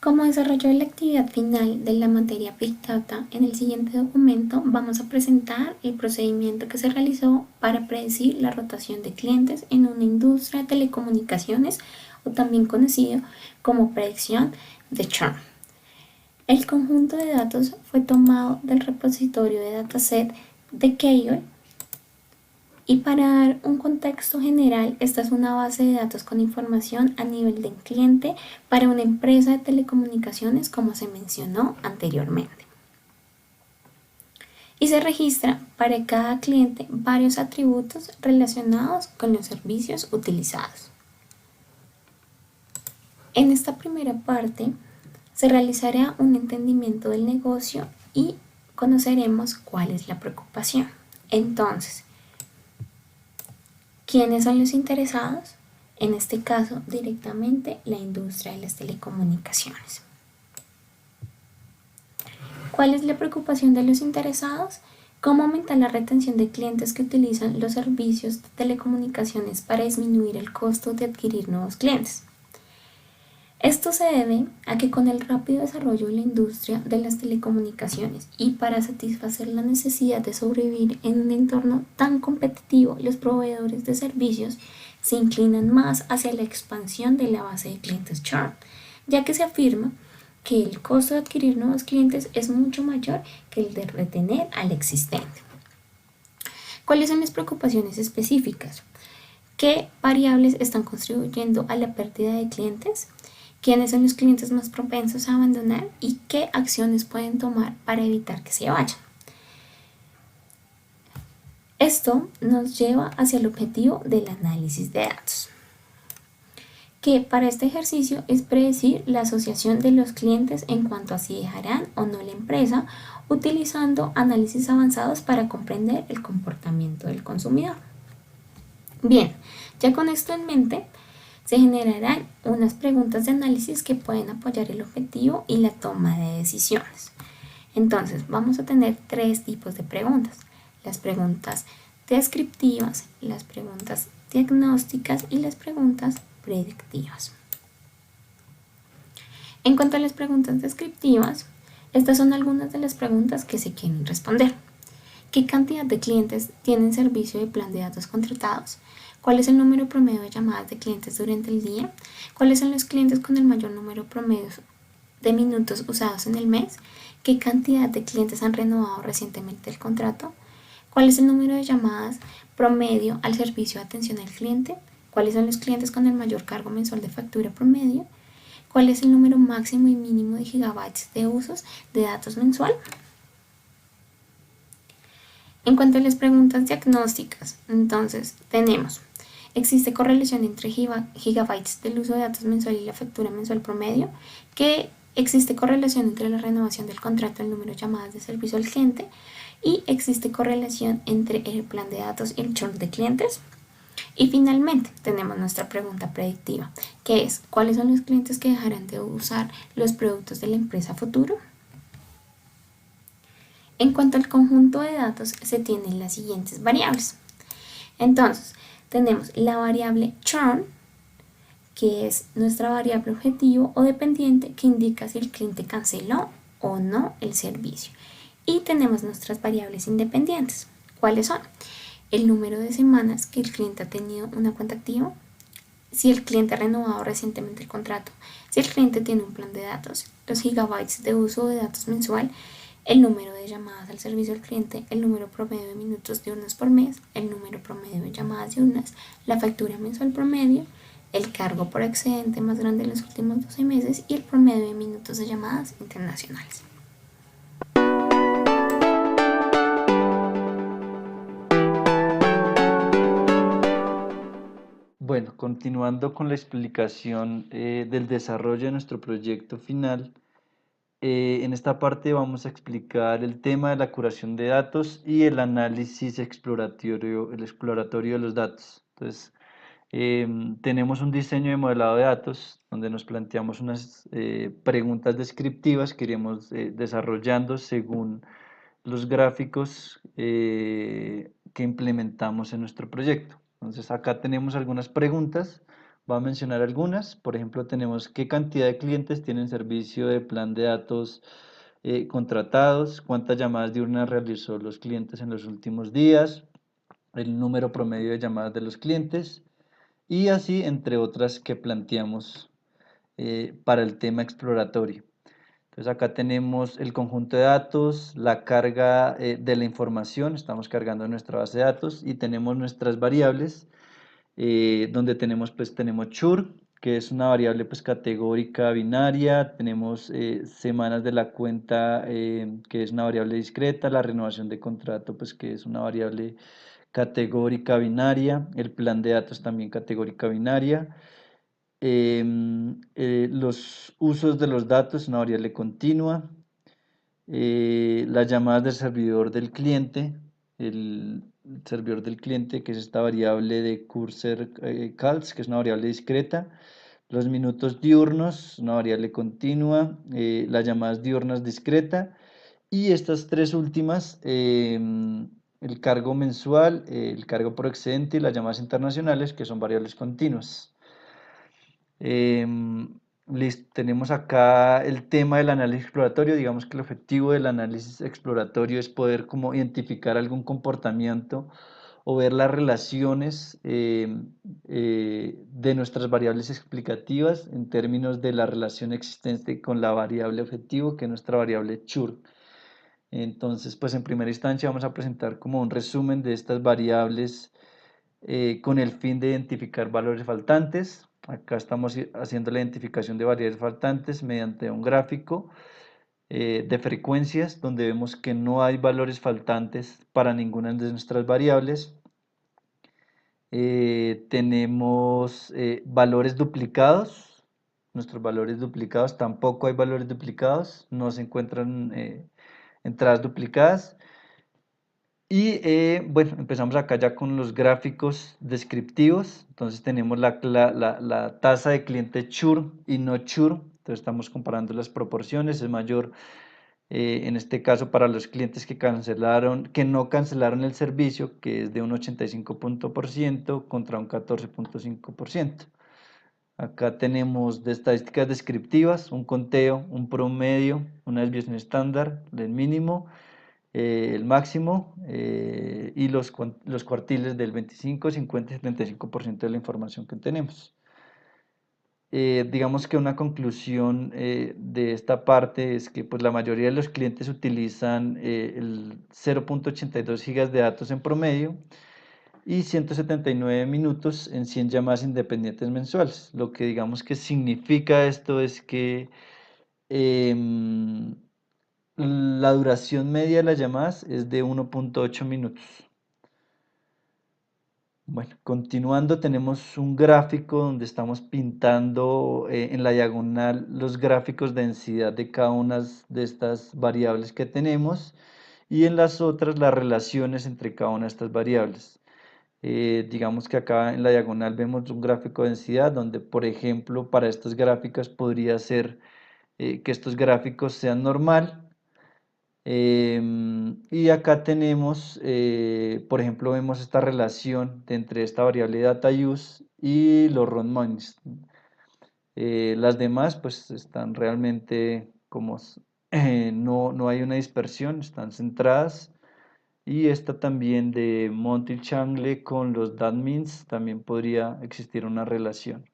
Como desarrollo de la actividad final de la materia Big Data, en el siguiente documento vamos a presentar el procedimiento que se realizó para predecir la rotación de clientes en una industria de telecomunicaciones o también conocido como predicción de churn. El conjunto de datos fue tomado del repositorio de dataset de Kaggle. Y para dar un contexto general, esta es una base de datos con información a nivel de cliente para una empresa de telecomunicaciones, como se mencionó anteriormente. Y se registra para cada cliente varios atributos relacionados con los servicios utilizados. En esta primera parte se realizará un entendimiento del negocio y conoceremos cuál es la preocupación. Entonces, ¿quiénes son los interesados? En este caso, directamente la industria de las telecomunicaciones. ¿Cuál es la preocupación de los interesados? ¿Cómo aumentar la retención de clientes que utilizan los servicios de telecomunicaciones para disminuir el costo de adquirir nuevos clientes? Esto se debe a que con el rápido desarrollo de la industria de las telecomunicaciones y para satisfacer la necesidad de sobrevivir en un entorno tan competitivo, los proveedores de servicios se inclinan más hacia la expansión de la base de clientes churn, ya que se afirma que el costo de adquirir nuevos clientes es mucho mayor que el de retener al existente. ¿Cuáles son las preocupaciones específicas? ¿Qué variables están contribuyendo a la pérdida de clientes? ¿Quiénes son los clientes más propensos a abandonar y qué acciones pueden tomar para evitar que se vayan? Esto nos lleva hacia el objetivo del análisis de datos, que para este ejercicio es predecir la asociación de los clientes en cuanto a si dejarán o no la empresa, utilizando análisis avanzados para comprender el comportamiento del consumidor. Bien, ya con esto en mente, se generarán unas preguntas de análisis que pueden apoyar el objetivo y la toma de decisiones. Entonces, vamos a tener tres tipos de preguntas: las preguntas descriptivas, las preguntas diagnósticas y las preguntas predictivas. En cuanto a las preguntas descriptivas, estas son algunas de las preguntas que se quieren responder. ¿Qué cantidad de clientes tienen servicio de plan de datos contratados? ¿Cuál es el número promedio de llamadas de clientes durante el día? ¿Cuáles son los clientes con el mayor número promedio de minutos usados en el mes? ¿Qué cantidad de clientes han renovado recientemente el contrato? ¿Cuál es el número de llamadas promedio al servicio de atención al cliente? ¿Cuáles son los clientes con el mayor cargo mensual de factura promedio? ¿Cuál es el número máximo y mínimo de gigabytes de usos de datos mensual? En cuanto a las preguntas diagnósticas, entonces tenemos: ¿existe correlación entre gigabytes del uso de datos mensual y la factura mensual promedio? ¿Que existe correlación entre la renovación del contrato y el número de llamadas de servicio al cliente? ¿Y existe correlación entre el plan de datos y el churn de clientes? Y finalmente tenemos nuestra pregunta predictiva, que es: ¿cuáles son los clientes que dejarán de usar los productos de la empresa a futuro? En cuanto al conjunto de datos, se tienen las siguientes variables. Entonces, tenemos la variable churn, que es nuestra variable objetivo o dependiente que indica si el cliente canceló o no el servicio. Y tenemos nuestras variables independientes. ¿Cuáles son? El número de semanas que el cliente ha tenido una cuenta activa, si el cliente ha renovado recientemente el contrato, si el cliente tiene un plan de datos, los gigabytes de uso de datos mensual, el número de llamadas al servicio al cliente, el número promedio de minutos diurnos por mes, el número promedio de llamadas diurnas, la factura mensual promedio, el cargo por excedente más grande en los últimos 12 meses y el promedio de minutos de llamadas internacionales. Bueno, continuando con la explicación del desarrollo de nuestro proyecto final, en esta parte vamos a explicar el tema de la curación de datos y el análisis exploratorio de los datos. Entonces, tenemos un diseño de modelado de datos donde nos planteamos unas preguntas descriptivas que iremos desarrollando según los gráficos que implementamos en nuestro proyecto. Entonces acá tenemos algunas preguntas Voy a mencionar algunas. Por ejemplo, tenemos qué cantidad de clientes tienen servicio de plan de datos contratados, cuántas llamadas diurnas realizó los clientes en los últimos días, el número promedio de llamadas de los clientes y así entre otras que planteamos para el tema exploratorio. Entonces acá tenemos el conjunto de datos, la carga de la información, estamos cargando nuestra base de datos y tenemos nuestras variables donde tenemos chur, que es una variable pues categórica binaria, tenemos semanas de la cuenta, que es una variable discreta, la renovación de contrato, pues que es una variable categórica binaria, el plan de datos también categórica binaria, los usos de los datos, una variable continua, las llamadas del servidor del cliente, el servidor del cliente, que es esta variable de cursor calls, que es una variable discreta, los minutos diurnos, una variable continua, las llamadas diurnas discreta, y estas tres últimas, el cargo mensual, el cargo por excedente y las llamadas internacionales, que son variables continuas. Listo, tenemos acá el tema del análisis exploratorio. Digamos que el objetivo del análisis exploratorio es poder como identificar algún comportamiento o ver las relaciones de nuestras variables explicativas en términos de la relación existente con la variable objetivo, que es nuestra variable chur. Entonces, pues en primera instancia vamos a presentar como un resumen de estas variables con el fin de identificar valores faltantes. Acá estamos haciendo la identificación de variables faltantes mediante un gráfico de frecuencias donde vemos que no hay valores faltantes para ninguna de nuestras variables. Tenemos valores duplicados. Nuestros valores duplicados, tampoco hay valores duplicados, no se encuentran entradas duplicadas. Y bueno, empezamos acá ya con los gráficos descriptivos. Entonces tenemos la tasa de cliente churn y no churn. Entonces estamos comparando las proporciones. Es mayor en este caso para los clientes que no cancelaron el servicio, que es de un 85% contra un 14.5%. Acá tenemos de estadísticas descriptivas, un conteo, un promedio, una desviación estándar, el mínimo, el máximo y los cuartiles del 25, 50 y 75% de la información que tenemos. Digamos que una conclusión de esta parte es que pues, la mayoría de los clientes utilizan el 0.82 gigas de datos en promedio y 179 minutos en 100 llamadas independientes mensuales. Lo que digamos que significa esto es que em, la duración media de las llamadas es de 1.8 minutos. Bueno, continuando tenemos un gráfico donde estamos pintando en la diagonal los gráficos de densidad de cada una de estas variables que tenemos y en las otras las relaciones entre cada una de estas variables. Digamos que acá en la diagonal vemos un gráfico de densidad donde, por ejemplo, para estas gráficas podría ser que estos gráficos sean normal. Y acá tenemos, por ejemplo, vemos esta relación entre esta variable data use y los run months. Las demás pues están realmente como no hay una dispersión, están centradas. Y esta también de Monty Changle con los datmins también podría existir una relación.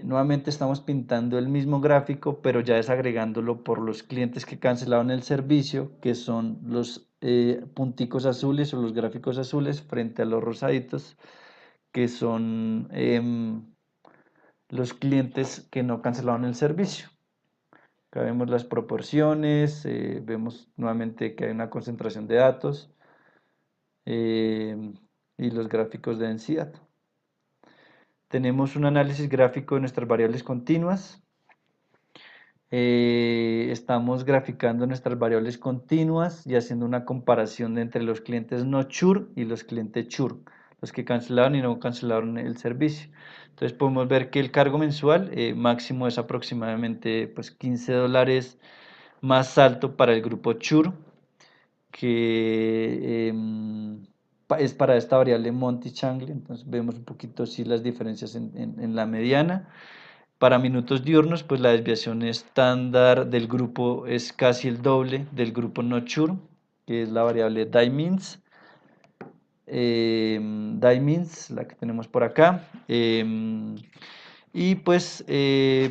Nuevamente estamos pintando el mismo gráfico, pero ya desagregándolo por los clientes que cancelaron el servicio, que son los punticos azules o los gráficos azules frente a los rosaditos, que son los clientes que no cancelaron el servicio. Acá vemos las proporciones, vemos nuevamente que hay una concentración de datos y los gráficos de densidad. Tenemos un análisis gráfico de nuestras variables continuas. Estamos graficando nuestras variables continuas y haciendo una comparación entre los clientes no chur y los clientes chur, los que cancelaron y no cancelaron el servicio. Entonces podemos ver que el cargo mensual máximo es aproximadamente pues, $15 más alto para el grupo chur que es para esta variable Monty-Changle, entonces vemos un poquito sí las diferencias en la mediana. Para minutos diurnos, pues la desviación estándar del grupo es casi el doble del grupo Nocturne, que es la variable Dimeans. Dimeans, la que tenemos por acá. Y pues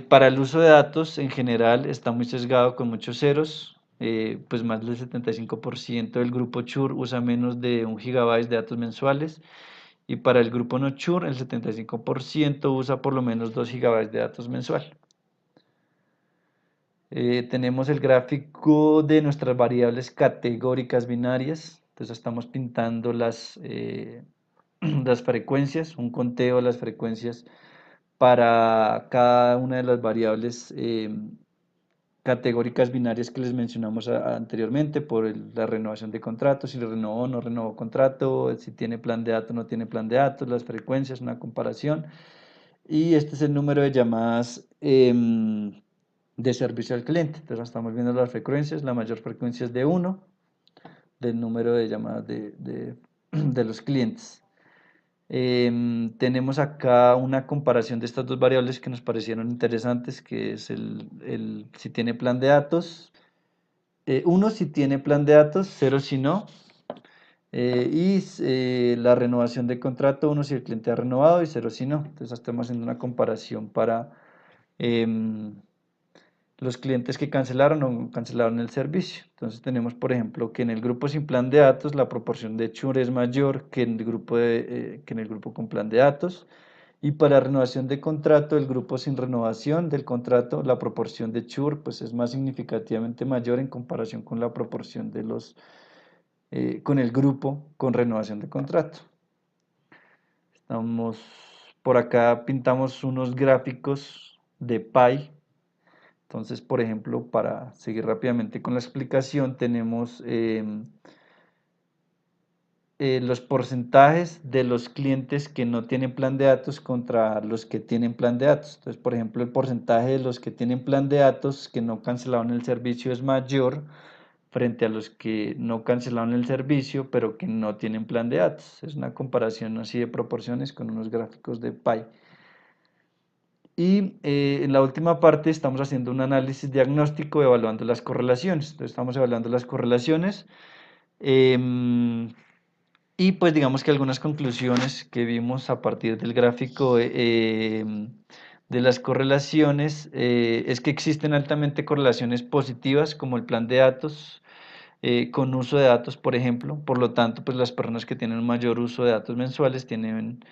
para el uso de datos en general está muy sesgado con muchos ceros. Pues más del 75% del grupo Chur usa menos de 1 GB de datos mensuales. Y para el grupo no Chur, el 75% usa por lo menos 2 GB de datos mensual. Tenemos el gráfico de nuestras variables categóricas binarias. Entonces estamos pintando las frecuencias, un conteo de las frecuencias para cada una de las variables categóricas binarias que les mencionamos anteriormente, por la renovación de contratos, si renovó o no renovó contrato, si tiene plan de datos o no tiene plan de datos, las frecuencias, una comparación. Y este es el número de llamadas de servicio al cliente. Entonces estamos viendo las frecuencias, la mayor frecuencia es de 1, del número de llamadas de los clientes. Tenemos acá una comparación de estas dos variables que nos parecieron interesantes, que es si tiene plan de datos, 1 si tiene plan de datos, 0 si no, la renovación de contrato, 1 si el cliente ha renovado y 0 si no. Entonces estamos haciendo una comparación para em, los clientes que cancelaron o no cancelaron el servicio. Entonces tenemos, por ejemplo, que en el grupo sin plan de datos la proporción de churn es mayor que en el grupo con plan de datos. Y para renovación de contrato, el grupo sin renovación del contrato, la proporción de churn pues, es más significativamente mayor en comparación con la proporción con el grupo con renovación de contrato. Estamos por acá, pintamos unos gráficos de pie. Entonces, por ejemplo, para seguir rápidamente con la explicación, tenemos los porcentajes de los clientes que no tienen plan de datos contra los que tienen plan de datos. Entonces, por ejemplo, el porcentaje de los que tienen plan de datos que no cancelaron el servicio es mayor frente a los que no cancelaron el servicio, pero que no tienen plan de datos. Es una comparación así de proporciones con unos gráficos de pie. Y en la última parte estamos haciendo un análisis diagnóstico evaluando las correlaciones. Entonces estamos evaluando las correlaciones y pues digamos que algunas conclusiones que vimos a partir del gráfico de las correlaciones es que existen altamente correlaciones positivas como el plan de datos con uso de datos, por ejemplo. Por lo tanto, pues las personas que tienen un mayor uso de datos mensuales tienen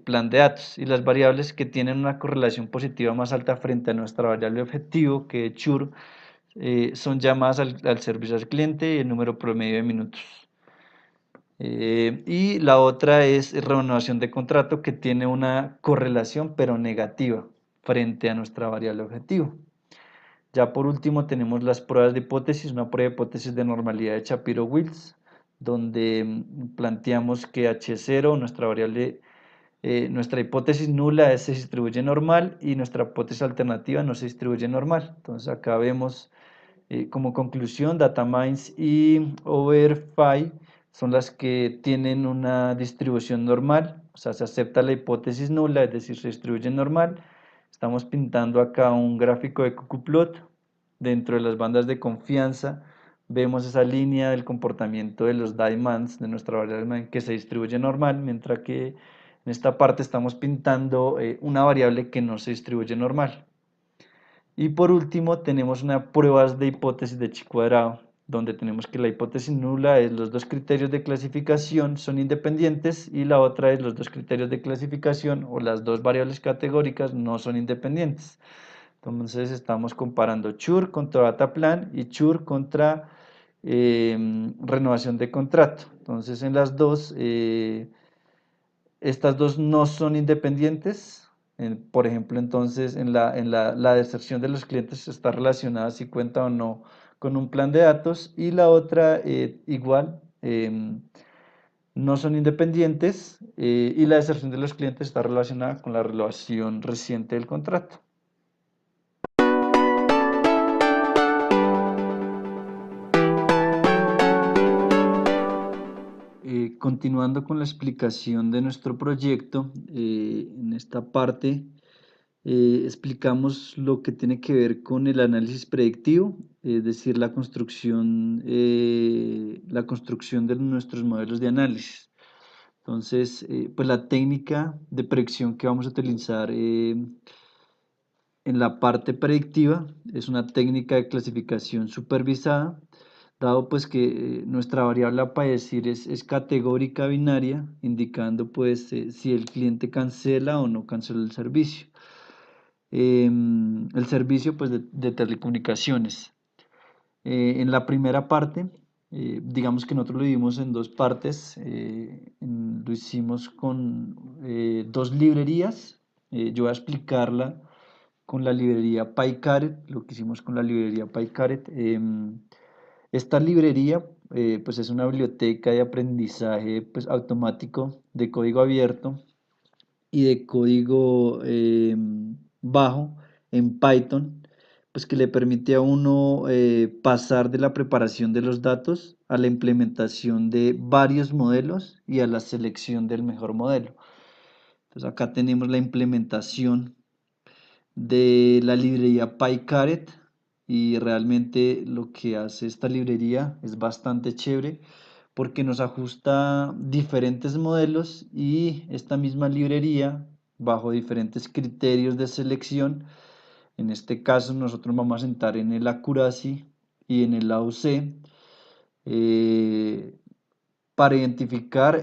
plan de datos y las variables que tienen una correlación positiva más alta frente a nuestra variable objetivo, que es churn, son llamadas al servicio al cliente y el número promedio de minutos. Y la otra es renovación de contrato, que tiene una correlación pero negativa frente a nuestra variable objetivo. Ya por último tenemos las pruebas de hipótesis, una prueba de hipótesis de normalidad de Shapiro-Wills, donde planteamos que H0, nuestra variable, nuestra hipótesis nula se distribuye normal y nuestra hipótesis alternativa no se distribuye normal. Entonces acá vemos como conclusión Datamines y Overfy son las que tienen una distribución normal, o sea, se acepta la hipótesis nula, es decir, se distribuye normal. Estamos pintando acá un gráfico de cuckooplot. Dentro de las bandas de confianza vemos esa línea del comportamiento de los diamonds de nuestra variable que se distribuye normal, mientras que en esta parte estamos pintando una variable que no se distribuye normal. Y por último tenemos una pruebas de hipótesis de chi cuadrado, donde tenemos que la hipótesis nula es los dos criterios de clasificación son independientes y la otra es los dos criterios de clasificación o las dos variables categóricas no son independientes. Entonces estamos comparando churn contra dataplan y churn contra renovación de contrato. Entonces en las dos, estas dos no son independientes. Por ejemplo, entonces la deserción de los clientes está relacionada si cuenta o no con un plan de datos y la otra igual. No son independientes y la deserción de los clientes está relacionada con la renovación reciente del contrato. continuando con la explicación de nuestro proyecto, en esta parte explicamos lo que tiene que ver con el análisis predictivo, es decir, la construcción de nuestros modelos de análisis. Entonces, pues la técnica de predicción que vamos a utilizar en la parte predictiva es una técnica de clasificación supervisada, dado pues que nuestra variable a predecir es categórica binaria, indicando pues si el cliente cancela o no cancela el servicio pues de telecomunicaciones. En la primera parte, digamos que nosotros lo dividimos en dos partes, lo hicimos con dos librerías. Yo voy a explicarla con la librería PyCaret, lo que hicimos con la librería PyCaret. Esta librería pues es una biblioteca de aprendizaje pues, automático de código abierto y de código bajo en Python, pues que le permite a uno pasar de la preparación de los datos a la implementación de varios modelos y a la selección del mejor modelo. Entonces acá tenemos la implementación de la librería PyCaret y realmente lo que hace esta librería es bastante chévere porque nos ajusta diferentes modelos y esta misma librería bajo diferentes criterios de selección. En este caso nosotros vamos a sentar en el accuracy y en el AUC para identificar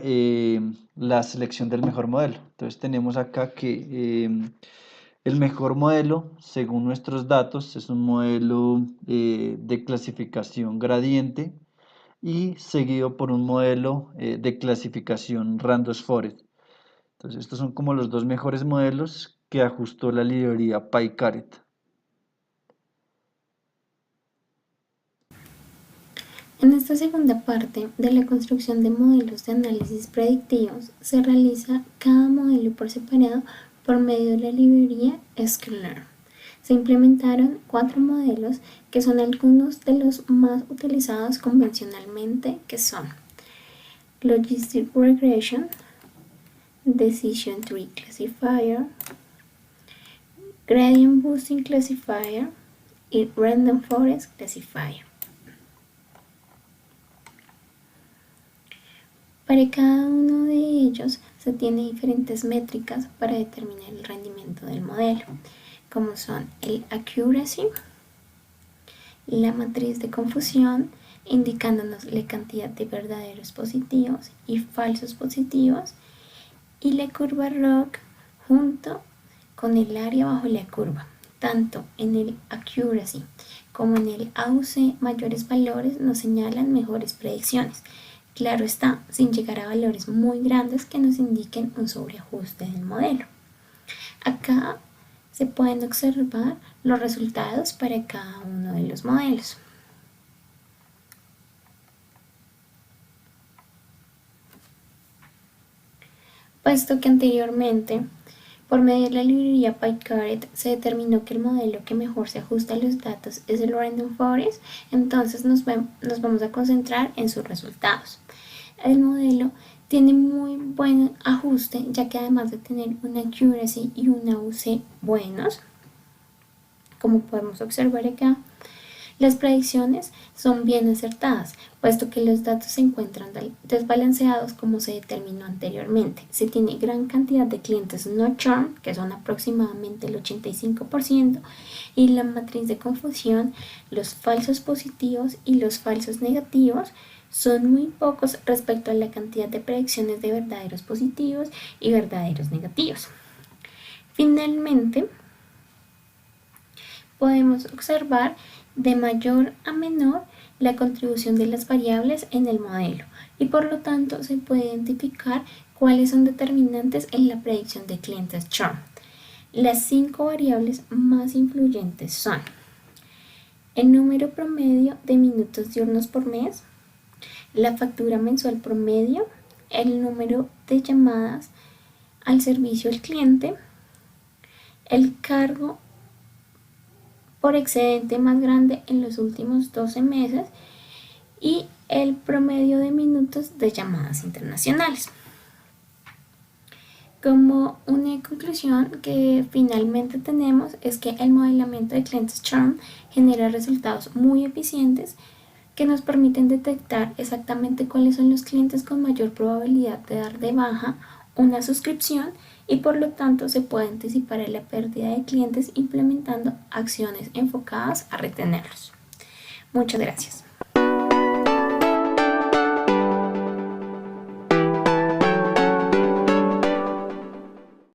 la selección del mejor modelo. Entonces tenemos acá que el mejor modelo, según nuestros datos, es un modelo de clasificación gradiente y seguido por un modelo de clasificación Random Forest. Entonces estos son como los dos mejores modelos que ajustó la librería PyCaret. En esta segunda parte de la construcción de modelos de análisis predictivos, se realiza cada modelo por separado por medio de la librería sklearn. Se implementaron 4 modelos que son algunos de los más utilizados convencionalmente, que son Logistic Regression, Decision Tree Classifier, Gradient Boosting Classifier y Random Forest Classifier. Para cada uno de ellos se tiene diferentes métricas para determinar el rendimiento del modelo, como son el accuracy, la matriz de confusión, indicándonos la cantidad de verdaderos positivos y falsos positivos, y la curva ROC junto con el área bajo la curva. Tanto en el accuracy como en el AUC, mayores valores nos señalan mejores predicciones. Claro está, sin llegar a valores muy grandes que nos indiquen un sobreajuste del modelo. Acá se pueden observar los resultados para cada uno de los modelos. Puesto que anteriormente, por medio de la librería PyCaret, se determinó que el modelo que mejor se ajusta a los datos es el Random Forest, entonces nos vamos a concentrar en sus resultados. El modelo tiene muy buen ajuste, ya que además de tener una accuracy y una AUC buenos, como podemos observar acá, las predicciones son bien acertadas, puesto que los datos se encuentran desbalanceados como se determinó anteriormente. Se tiene gran cantidad de clientes no churn, que son aproximadamente el 85%, y la matriz de confusión, los falsos positivos y los falsos negativos, son muy pocos respecto a la cantidad de predicciones de verdaderos positivos y verdaderos negativos. Finalmente, podemos observar de mayor a menor la contribución de las variables en el modelo y por lo tanto se puede identificar cuáles son determinantes en la predicción de clientes churn. Las 5 variables más influyentes son el número promedio de minutos diurnos por mes, la factura mensual promedio, el número de llamadas al servicio al cliente, el cargo por excedente más grande en los últimos 12 meses y el promedio de minutos de llamadas internacionales. Como una conclusión que finalmente tenemos es que el modelamiento de clientes churn genera resultados muy eficientes que nos permiten detectar exactamente cuáles son los clientes con mayor probabilidad de dar de baja una suscripción y por lo tanto se puede anticipar la pérdida de clientes implementando acciones enfocadas a retenerlos. Muchas gracias.